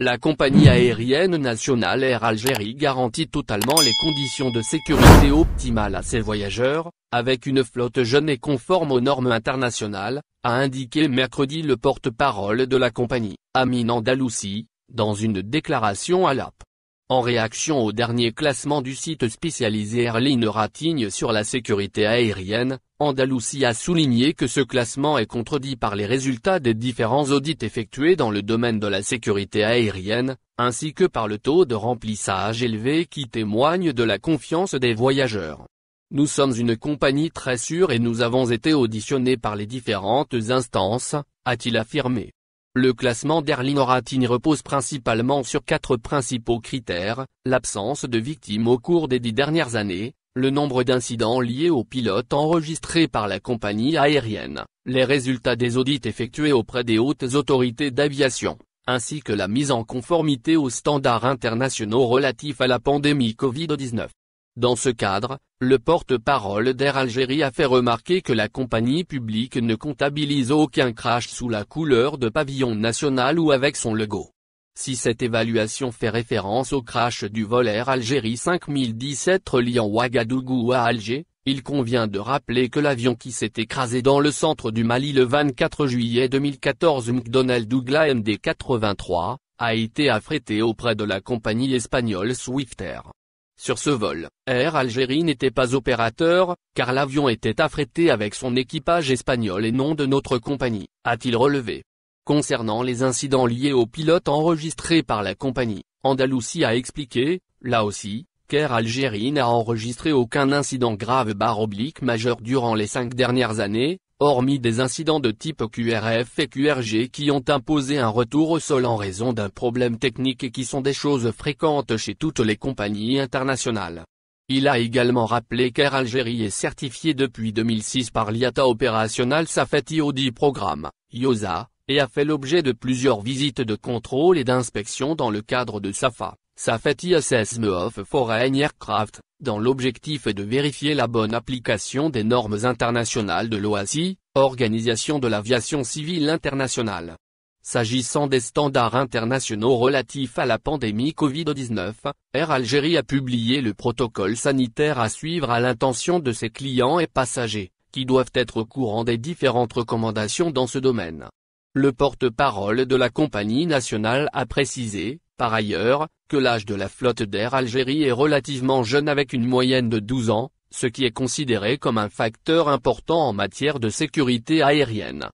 La compagnie aérienne nationale Air Algérie garantit totalement les conditions de sécurité optimales à ses voyageurs, avec une flotte jeune et conforme aux normes internationales, a indiqué mercredi le porte-parole de la compagnie, Amine Andalouci, dans une déclaration à l'AP. En réaction au dernier classement du site spécialisé Airline Rating sur la sécurité aérienne, Andalouci a souligné que ce classement est contredit par les résultats des différents audits effectués dans le domaine de la sécurité aérienne, ainsi que par le taux de remplissage élevé qui témoigne de la confiance des voyageurs. Nous sommes une compagnie très sûre et nous avons été auditionnés par les différentes instances, a-t-il affirmé. Le classement d'Airline Rating repose principalement sur 4 principaux critères: l'absence de victimes au cours des 10 dernières années, le nombre d'incidents liés aux pilotes enregistrés par la compagnie aérienne, les résultats des audits effectués auprès des hautes autorités d'aviation, ainsi que la mise en conformité aux standards internationaux relatifs à la pandémie Covid-19. Dans ce cadre, le porte-parole d'Air Algérie a fait remarquer que la compagnie publique ne comptabilise aucun crash sous la couleur de pavillon national ou avec son logo. Si cette évaluation fait référence au crash du vol Air Algérie 5017 reliant Ouagadougou à Alger, il convient de rappeler que l'avion qui s'est écrasé dans le centre du Mali le 24 juillet 2014 McDonnell Douglas MD-83, a été affrété auprès de la compagnie espagnole Swiftair. Sur ce vol, Air Algérie n'était pas opérateur, car l'avion était affrété avec son équipage espagnol et non de notre compagnie, a-t-il relevé. Concernant les incidents liés aux pilotes enregistrés par la compagnie, Andalouci a expliqué, là aussi, qu'Air Algérie n'a enregistré aucun incident grave/majeur durant les 5 dernières années, hormis des incidents de type QRF et QRG qui ont imposé un retour au sol en raison d'un problème technique et qui sont des choses fréquentes chez toutes les compagnies internationales. Il a également rappelé qu'Air Algérie est certifié depuis 2006 par l'IATA Operational Safety Audit Programme, IOSA, et a fait l'objet de plusieurs visites de contrôle et d'inspection dans le cadre de SAFA, Safety Assessment of Foreign Aircraft, dans l'objectif de vérifier la bonne application des normes internationales de l'OACI, Organisation de l'Aviation Civile Internationale. S'agissant des standards internationaux relatifs à la pandémie Covid-19, Air Algérie a publié le protocole sanitaire à suivre à l'intention de ses clients et passagers, qui doivent être au courant des différentes recommandations dans ce domaine. Le porte-parole de la compagnie nationale a précisé, par ailleurs, que l'âge de la flotte d'Air Algérie est relativement jeune avec une moyenne de 12 ans, ce qui est considéré comme un facteur important en matière de sécurité aérienne.